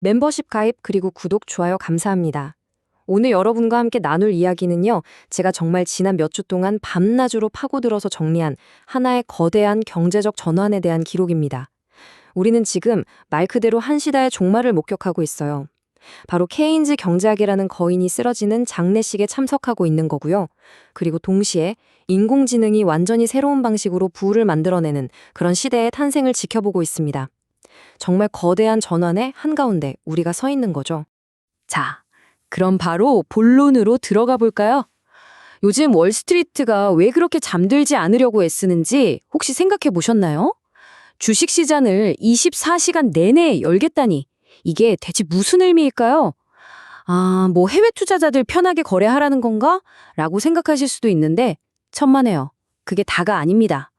멤버십 가입 그리고 구독, 좋아요 감사합니다. 오늘 여러분과 함께 나눌 이야기는요, 제가 정말 지난 몇 주 동안 밤낮으로 파고들어서 정리한 하나의 거대한 경제적 전환에 대한 기록입니다. 우리는 지금 말 그대로 한 시대의 종말을 목격하고 있어요. 바로 케인즈 경제학이라는 거인이 쓰러지는 장례식에 참석하고 있는 거고요. 그리고 동시에 인공지능이 완전히 새로운 방식으로 부를 만들어내는 그런 시대의 탄생을 지켜보고 있습니다. 정말 거대한 전환의 한가운데 우리가 서 있는 거죠. 자, 그럼 바로 본론으로 들어가 볼까요? 요즘 월스트리트가 왜 그렇게 잠들지 않으려고 애쓰는지 혹시 생각해 보셨나요? 주식 시장을 24시간 내내 열겠다니, 이게 대체 무슨 의미일까요? 아, 뭐 해외 투자자들 편하게 거래하라는 건가? 라고 생각하실 수도 있는데 천만에요. 그게 다가 아닙니다.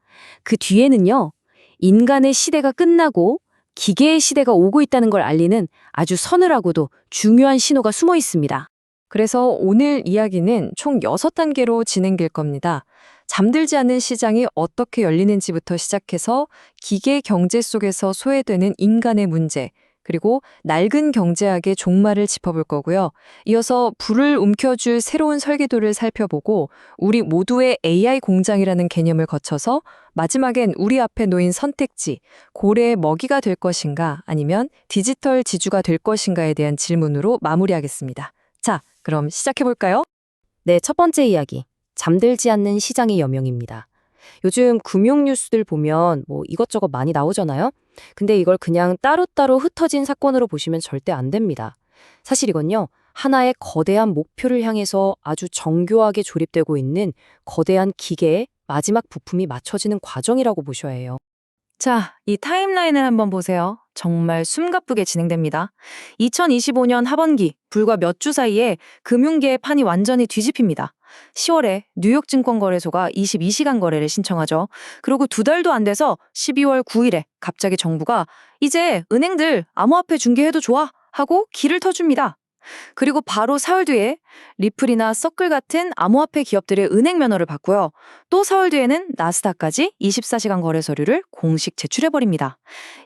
그 뒤에는요, 인간의 시대가 끝나고 기계의 시대가 오고 있다는 걸 알리는 아주 서늘하고도 중요한 신호가 숨어 있습니다. 그래서 오늘 이야기는 총 6단계로 진행될 겁니다. 잠들지 않는 시장이 어떻게 열리는지부터 시작해서 기계 경제 속에서 소외되는 인간의 문제, 그리고 낡은 경제학의 종말을 짚어볼 거고요. 이어서 불을 움켜줄 새로운 설계도를 살펴보고 우리 모두의 AI 공장이라는 개념을 거쳐서 마지막엔 우리 앞에 놓인 선택지, 고래의 먹이가 될 것인가 아니면 디지털 지주가 될 것인가에 대한 질문으로 마무리하겠습니다. 자, 그럼 시작해볼까요? 네, 첫 번째 이야기. 잠들지 않는 시장의 여명입니다. 요즘 금융 뉴스들 보면 뭐 이것저것 많이 나오잖아요? 근데 이걸 그냥 따로따로 흩어진 사건으로 보시면 절대 안 됩니다. 사실 이건요, 하나의 거대한 목표를 향해서 아주 정교하게 조립되고 있는 거대한 기계의 마지막 부품이 맞춰지는 과정이라고 보셔야 해요. 자, 이 타임라인을 한번 보세요. 정말 숨가쁘게 진행됩니다. 2025년 하반기, 불과 몇 주 사이에 금융계의 판이 완전히 뒤집힙니다. 10월에 뉴욕증권거래소가 22시간 거래를 신청하죠. 그리고 2달도 안 돼서 12월 9일에 갑자기 정부가 이제 은행들 암호화폐 중개해도 좋아 하고 길을 터줍니다. 그리고 바로 사흘 뒤에 리플이나 서클 같은 암호화폐 기업들의 은행 면허를 받고요. 또 사흘 뒤에는 나스닥까지 24시간 거래 서류를 공식 제출해버립니다.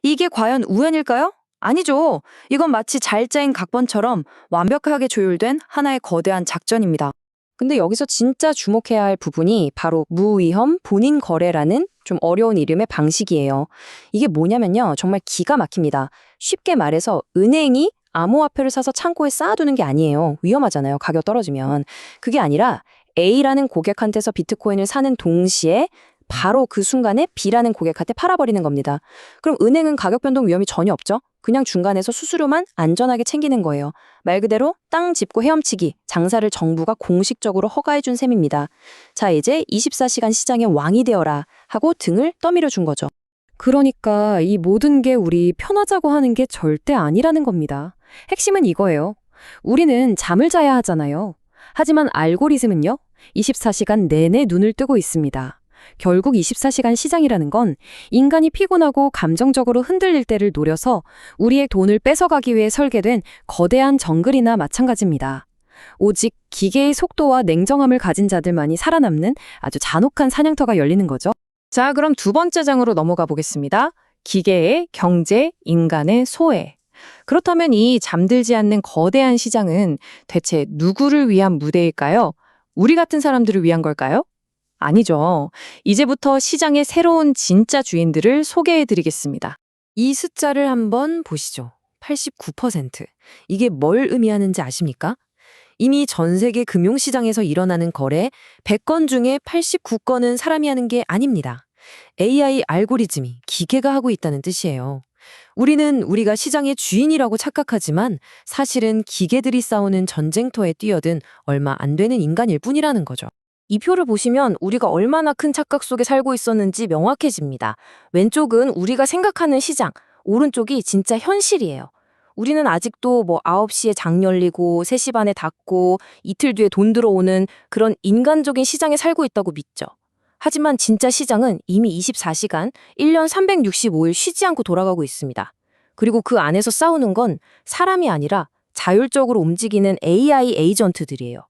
이게 과연 우연일까요? 아니죠. 이건 마치 잘 짜인 각본처럼 완벽하게 조율된 하나의 거대한 작전입니다. 근데 여기서 진짜 주목해야 할 부분이 바로 무위험 본인 거래라는 좀 어려운 이름의 방식이에요. 이게 뭐냐면요, 정말 기가 막힙니다. 쉽게 말해서 은행이 암호화폐를 사서 창고에 쌓아두는 게 아니에요. 위험하잖아요, 가격 떨어지면. 그게 아니라 A라는 고객한테서 비트코인을 사는 동시에 바로 그 순간에 B라는 고객한테 팔아버리는 겁니다. 그럼 은행은 가격 변동 위험이 전혀 없죠? 그냥 중간에서 수수료만 안전하게 챙기는 거예요. 말 그대로 땅 짚고 헤엄치기, 장사를 정부가 공식적으로 허가해준 셈입니다. 자, 이제 24시간 시장의 왕이 되어라 하고 등을 떠밀어 준 거죠. 그러니까 이 모든 게 우리 편하자고 하는 게 절대 아니라는 겁니다. 핵심은 이거예요. 우리는 잠을 자야 하잖아요. 하지만 알고리즘은요, 24시간 내내 눈을 뜨고 있습니다. 결국 24시간 시장이라는 건 인간이 피곤하고 감정적으로 흔들릴 때를 노려서 우리의 돈을 뺏어가기 위해 설계된 거대한 정글이나 마찬가지입니다. 오직 기계의 속도와 냉정함을 가진 자들만이 살아남는 아주 잔혹한 사냥터가 열리는 거죠. 자, 그럼 두 번째 장으로 넘어가 보겠습니다. 기계의 경제, 인간의 소외. 그렇다면 이 잠들지 않는 거대한 시장은 대체 누구를 위한 무대일까요? 우리 같은 사람들을 위한 걸까요? 아니죠. 이제부터 시장의 새로운 진짜 주인들을 소개해드리겠습니다. 이 숫자를 한번 보시죠. 89%. 이게 뭘 의미하는지 아십니까? 이미 전 세계 금융시장에서 일어나는 거래 100건 중에 89건은 사람이 하는 게 아닙니다. AI 알고리즘이 기계가 하고 있다는 뜻이에요. 우리는 우리가 시장의 주인이라고 착각하지만 사실은 기계들이 싸우는 전쟁터에 뛰어든 얼마 안 되는 인간일 뿐이라는 거죠. 이 표를 보시면 우리가 얼마나 큰 착각 속에 살고 있었는지 명확해집니다. 왼쪽은 우리가 생각하는 시장, 오른쪽이 진짜 현실이에요. 우리는 아직도 9시에 장 열리고 3시 반에 닫고 이틀 뒤에 돈 들어오는 그런 인간적인 시장에 살고 있다고 믿죠. 하지만 진짜 시장은 이미 24시간, 1년 365일 쉬지 않고 돌아가고 있습니다. 그리고 그 안에서 싸우는 건 사람이 아니라 자율적으로 움직이는 AI 에이전트들이에요.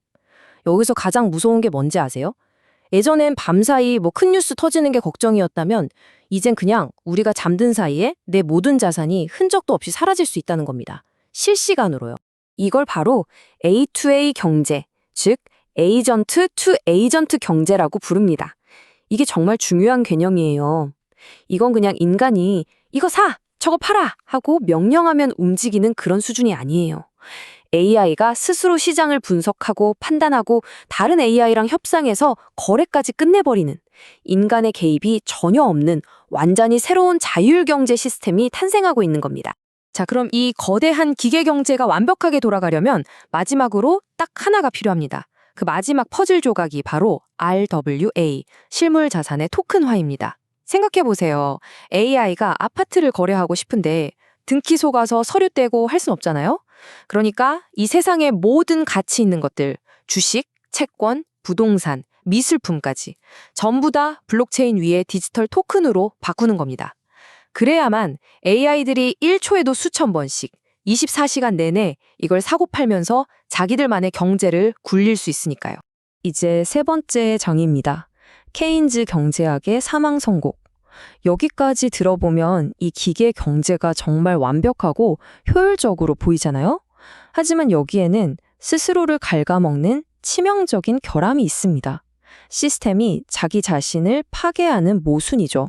여기서 가장 무서운 게 뭔지 아세요? 예전엔 밤사이 큰 뉴스 터지는 게 걱정이었다면 이젠 그냥 우리가 잠든 사이에 내 모든 자산이 흔적도 없이 사라질 수 있다는 겁니다. 실시간으로요. 이걸 바로 A2A 경제, 즉 에이전트 투 에이전트 경제라고 부릅니다. 이게 정말 중요한 개념이에요. 이건 그냥 인간이 이거 사, 저거 팔아 하고 명령하면 움직이는 그런 수준이 아니에요. AI가 스스로 시장을 분석하고 판단하고 다른 AI랑 협상해서 거래까지 끝내버리는 인간의 개입이 전혀 없는 완전히 새로운 자율경제 시스템이 탄생하고 있는 겁니다. 자, 그럼 이 거대한 기계경제가 완벽하게 돌아가려면 마지막으로 딱 하나가 필요합니다. 그 마지막 퍼즐 조각이 바로 RWA, 실물 자산의 토큰화입니다. 생각해보세요. AI가 아파트를 거래하고 싶은데 등기소 가서 서류 떼고 할 순 없잖아요? 그러니까 이 세상의 모든 가치 있는 것들, 주식, 채권, 부동산, 미술품까지 전부 다 블록체인 위에 디지털 토큰으로 바꾸는 겁니다. 그래야만 AI들이 1초에도 수천 번씩 24시간 내내 이걸 사고 팔면서 자기들만의 경제를 굴릴 수 있으니까요. 이제 세 번째 장입니다. 케인즈 경제학의 사망 선고. 여기까지 들어보면 이 기계 경제가 정말 완벽하고 효율적으로 보이잖아요? 하지만 여기에는 스스로를 갉아먹는 치명적인 결함이 있습니다. 시스템이 자기 자신을 파괴하는 모순이죠.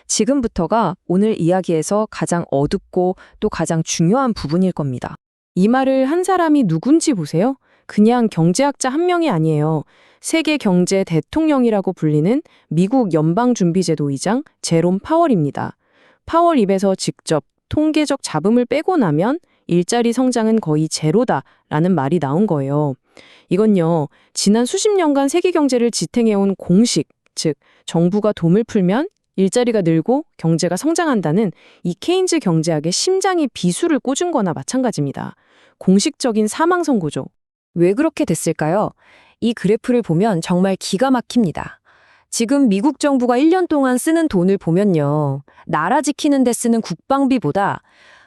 지금부터가 오늘 이야기에서 가장 어둡고 또 가장 중요한 부분일 겁니다. 이 말을 한 사람이 누군지 보세요. 그냥 경제학자 한 명이 아니에요. 세계 경제 대통령이라고 불리는 미국 연방준비제도 의장 제롬 파월입니다. 파월 입에서 직접 통계적 잡음을 빼고 나면 일자리 성장은 거의 제로다라는 말이 나온 거예요. 이건요, 지난 수십 년간 세계 경제를 지탱해온 공식, 즉 정부가 돈을 풀면 일자리가 늘고 경제가 성장한다는 이 케인즈 경제학의 심장이 비수를 꽂은 거나 마찬가지입니다. 공식적인 사망 선고죠. 왜 그렇게 됐을까요? 이 그래프를 보면 정말 기가 막힙니다. 지금 미국 정부가 1년 동안 쓰는 돈을 보면요. 나라 지키는 데 쓰는 국방비보다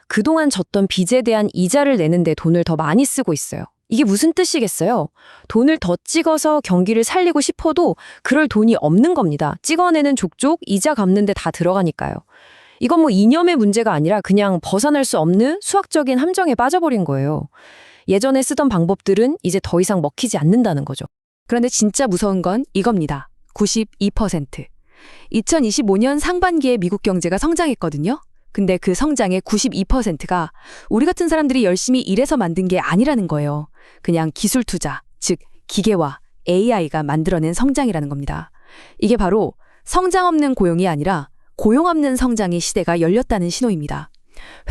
그동안 졌던 빚에 대한 이자를 내는데 돈을 더 많이 쓰고 있어요. 이게 무슨 뜻이겠어요? 돈을 더 찍어서 경기를 살리고 싶어도 그럴 돈이 없는 겁니다. 찍어내는 족족 이자 갚는 데 다 들어가니까요. 이건 뭐 이념의 문제가 아니라 그냥 벗어날 수 없는 수학적인 함정에 빠져버린 거예요. 예전에 쓰던 방법들은 이제 더 이상 먹히지 않는다는 거죠. 그런데 진짜 무서운 건 이겁니다. 92%. 2025년 상반기에 미국 경제가 성장했거든요. 근데 그 성장의 92%가 우리 같은 사람들이 열심히 일해서 만든 게 아니라는 거예요. 그냥 기술 투자, 즉 기계와 AI가 만들어낸 성장이라는 겁니다. 이게 바로 성장 없는 고용이 아니라 고용 없는 성장의 시대가 열렸다는 신호입니다.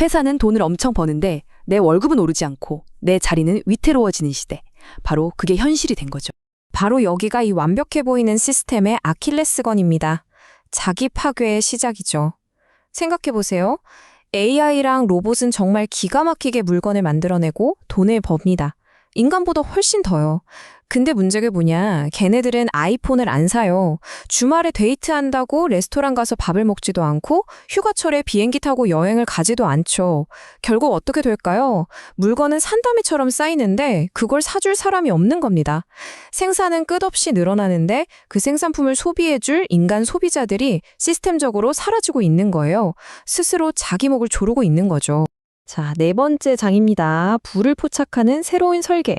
회사는 돈을 엄청 버는데 내 월급은 오르지 않고 내 자리는 위태로워지는 시대. 바로 그게 현실이 된 거죠. 바로 여기가 이 완벽해 보이는 시스템의 아킬레스건입니다. 자기 파괴의 시작이죠. 생각해보세요. AI랑 로봇은 정말 기가 막히게 물건을 만들어내고 돈을 법니다. 인간보다 훨씬 더요. 근데 문제가 뭐냐, 걔네들은 아이폰을 안 사요. 주말에 데이트한다고 레스토랑 가서 밥을 먹지도 않고 휴가철에 비행기 타고 여행을 가지도 않죠. 결국 어떻게 될까요? 물건은 산더미처럼 쌓이는데 그걸 사줄 사람이 없는 겁니다. 생산은 끝없이 늘어나는데 그 생산품을 소비해줄 인간 소비자들이 시스템적으로 사라지고 있는 거예요. 스스로 자기 목을 조르고 있는 거죠. 자, 네 번째 장입니다. 부를 포착하는 새로운 설계.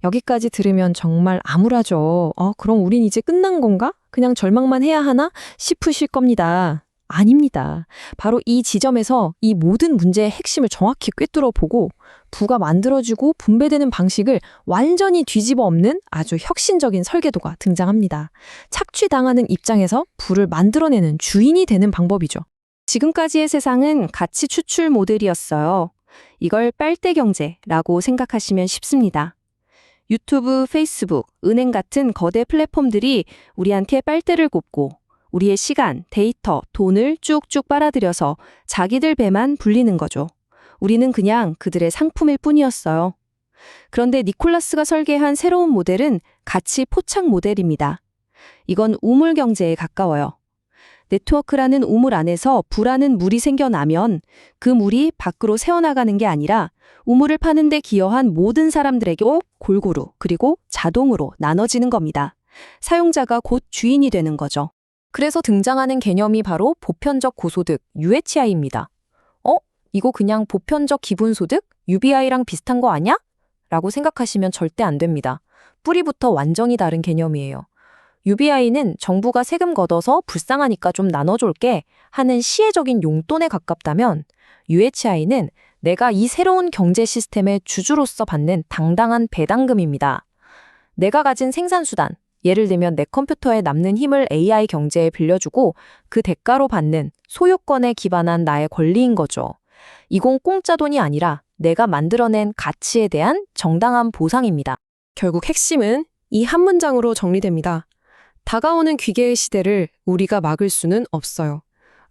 여기까지 들으면 정말 암울하죠. 그럼 우린 이제 끝난 건가? 그냥 절망만 해야 하나? 싶으실 겁니다. 아닙니다. 바로 이 지점에서 이 모든 문제의 핵심을 정확히 꿰뚫어 보고 부가 만들어지고 분배되는 방식을 완전히 뒤집어 엎는 아주 혁신적인 설계도가 등장합니다. 착취당하는 입장에서 부를 만들어내는 주인이 되는 방법이죠. 지금까지의 세상은 가치 추출 모델이었어요. 이걸 빨대 경제라고 생각하시면 쉽습니다. 유튜브, 페이스북, 은행 같은 거대 플랫폼들이 우리한테 빨대를 꼽고 우리의 시간, 데이터, 돈을 쭉쭉 빨아들여서 자기들 배만 불리는 거죠. 우리는 그냥 그들의 상품일 뿐이었어요. 그런데 니콜라스가 설계한 새로운 모델은 가치 포착 모델입니다. 이건 우물 경제에 가까워요. 네트워크라는 우물 안에서 부라는 물이 생겨나면 그 물이 밖으로 새어나가는 게 아니라 우물을 파는 데 기여한 모든 사람들에게 골고루 그리고 자동으로 나눠지는 겁니다. 사용자가 곧 주인이 되는 거죠. 그래서 등장하는 개념이 바로 보편적 고소득, UHI입니다. 이거 그냥 보편적 기본소득? UBI랑 비슷한 거 아냐? 라고 생각하시면 절대 안 됩니다. 뿌리부터 완전히 다른 개념이에요. UBI는 정부가 세금 걷어서 불쌍하니까 좀 나눠줄게 하는 시혜적인 용돈에 가깝다면 UHI는 내가 이 새로운 경제 시스템의 주주로서 받는 당당한 배당금입니다. 내가 가진 생산수단, 예를 들면 내 컴퓨터에 남는 힘을 AI 경제에 빌려주고 그 대가로 받는 소유권에 기반한 나의 권리인 거죠. 이건 공짜 돈이 아니라 내가 만들어낸 가치에 대한 정당한 보상입니다. 결국 핵심은 이 한 문장으로 정리됩니다. 다가오는 기계의 시대를 우리가 막을 수는 없어요.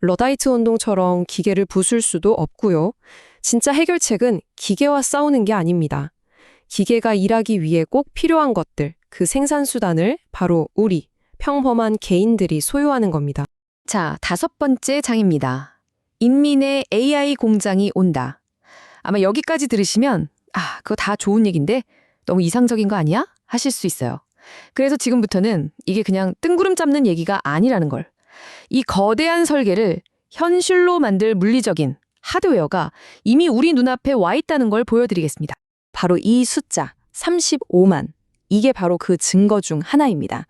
러다이트 운동처럼 기계를 부술 수도 없고요. 진짜 해결책은 기계와 싸우는 게 아닙니다. 기계가 일하기 위해 꼭 필요한 것들, 그 생산수단을 바로 우리, 평범한 개인들이 소유하는 겁니다. 자, 5번째 장입니다. 인민의 AI 공장이 온다. 아마 여기까지 들으시면 그거 다 좋은 얘기인데 너무 이상적인 거 아니야? 하실 수 있어요. 그래서 지금부터는 이게 그냥 뜬구름 잡는 얘기가 아니라는 걸. 이 거대한 설계를 현실로 만들 물리적인 하드웨어가 이미 우리 눈앞에 와 있다는 걸 보여드리겠습니다. 바로 이 숫자 35만. 이게 바로 그 증거 중 하나입니다.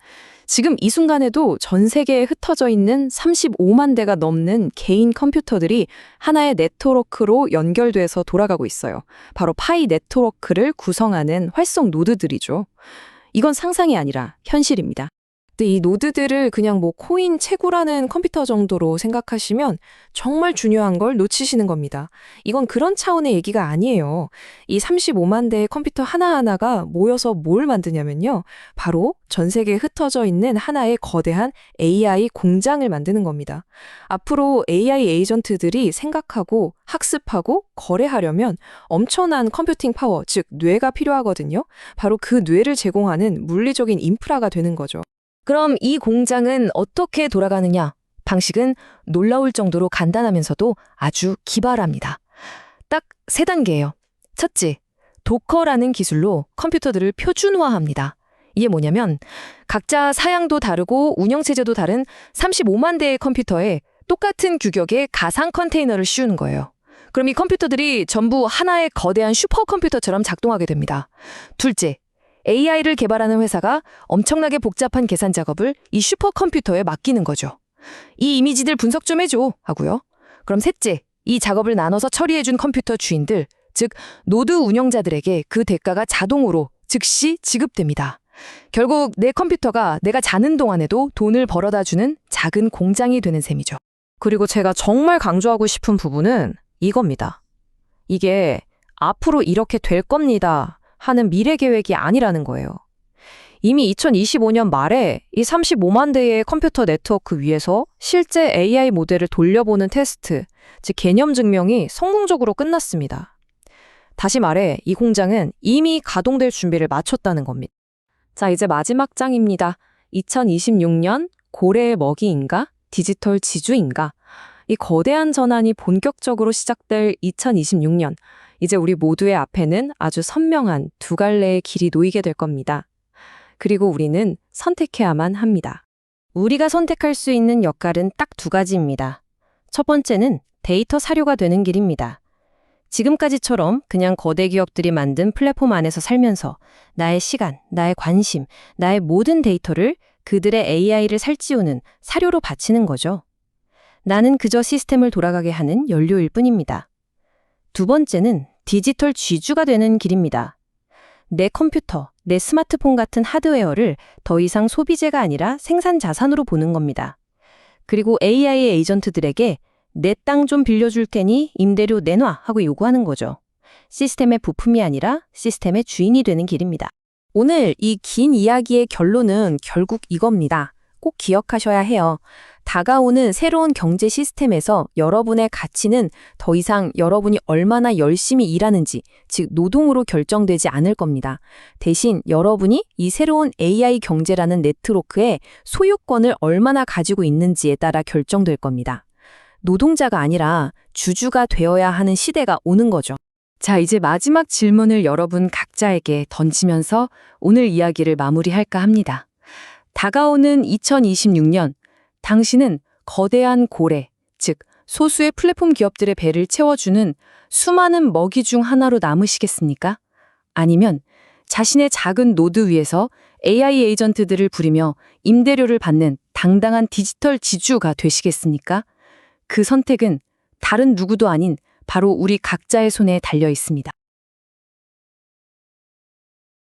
지금 이 순간에도 전 세계에 흩어져 있는 35만 대가 넘는 개인 컴퓨터들이 하나의 네트워크로 연결돼서 돌아가고 있어요. 바로 파이 네트워크를 구성하는 활성 노드들이죠. 이건 상상이 아니라 현실입니다. 근데 이 노드들을 그냥 코인 채굴하는 컴퓨터 정도로 생각하시면 정말 중요한 걸 놓치시는 겁니다. 이건 그런 차원의 얘기가 아니에요. 이 35만 대의 컴퓨터 하나하나가 모여서 뭘 만드냐면요. 바로 전 세계에 흩어져 있는 하나의 거대한 AI 공장을 만드는 겁니다. 앞으로 AI 에이전트들이 생각하고 학습하고 거래하려면 엄청난 컴퓨팅 파워, 즉 뇌가 필요하거든요. 바로 그 뇌를 제공하는 물리적인 인프라가 되는 거죠. 그럼 이 공장은 어떻게 돌아가느냐? 방식은 놀라울 정도로 간단하면서도 아주 기발합니다. 딱 3단계예요. 첫째, 도커라는 기술로 컴퓨터들을 표준화합니다. 이게 뭐냐면 각자 사양도 다르고 운영체제도 다른 35만 대의 컴퓨터에 똑같은 규격의 가상 컨테이너를 씌우는 거예요. 그럼 이 컴퓨터들이 전부 하나의 거대한 슈퍼컴퓨터처럼 작동하게 됩니다. 둘째, AI를 개발하는 회사가 엄청나게 복잡한 계산 작업을 이 슈퍼컴퓨터에 맡기는 거죠. 이 이미지들 분석 좀 해줘 하고요. 그럼 셋째, 이 작업을 나눠서 처리해준 컴퓨터 주인들, 즉 노드 운영자들에게 그 대가가 자동으로 즉시 지급됩니다. 결국 내 컴퓨터가 내가 자는 동안에도 돈을 벌어다주는 작은 공장이 되는 셈이죠. 그리고 제가 정말 강조하고 싶은 부분은 이겁니다. 이게 앞으로 이렇게 될 겁니다 하는 미래 계획이 아니라는 거예요. 이미 2025년 말에 이 35만 대의 컴퓨터 네트워크 위에서 실제 AI 모델을 돌려보는 테스트, 즉 개념 증명이 성공적으로 끝났습니다. 다시 말해 이 공장은 이미 가동될 준비를 마쳤다는 겁니다. 자, 이제 마지막 장입니다. 2026년 고래의 먹이인가? 디지털 지주인가? 이 거대한 전환이 본격적으로 시작될 2026년. 이제 우리 모두의 앞에는 아주 선명한 2갈래의 길이 놓이게 될 겁니다. 그리고 우리는 선택해야만 합니다. 우리가 선택할 수 있는 역할은 딱 2가지입니다. 첫 번째는 데이터 사료가 되는 길입니다. 지금까지처럼 그냥 거대 기업들이 만든 플랫폼 안에서 살면서 나의 시간, 나의 관심, 나의 모든 데이터를 그들의 AI를 살찌우는 사료로 바치는 거죠. 나는 그저 시스템을 돌아가게 하는 연료일 뿐입니다. 2번째는 디지털 쥐주가 되는 길입니다. 내 컴퓨터, 내 스마트폰 같은 하드웨어를 더 이상 소비재가 아니라 생산 자산으로 보는 겁니다. 그리고 AI 에이전트들에게 내 땅 좀 빌려줄 테니 임대료 내놔 하고 요구하는 거죠. 시스템의 부품이 아니라 시스템의 주인이 되는 길입니다. 오늘 이 긴 이야기의 결론은 결국 이겁니다. 꼭 기억하셔야 해요. 다가오는 새로운 경제 시스템에서 여러분의 가치는 더 이상 여러분이 얼마나 열심히 일하는지, 즉 노동으로 결정되지 않을 겁니다. 대신 여러분이 이 새로운 AI 경제라는 네트워크에 소유권을 얼마나 가지고 있는지에 따라 결정될 겁니다. 노동자가 아니라 주주가 되어야 하는 시대가 오는 거죠. 자, 이제 마지막 질문을 여러분 각자에게 던지면서 오늘 이야기를 마무리할까 합니다. 다가오는 2026년, 당신은 거대한 고래, 즉 소수의 플랫폼 기업들의 배를 채워주는 수많은 먹이 중 하나로 남으시겠습니까? 아니면 자신의 작은 노드 위에서 AI 에이전트들을 부리며 임대료를 받는 당당한 디지털 지주가 되시겠습니까? 그 선택은 다른 누구도 아닌 바로 우리 각자의 손에 달려 있습니다.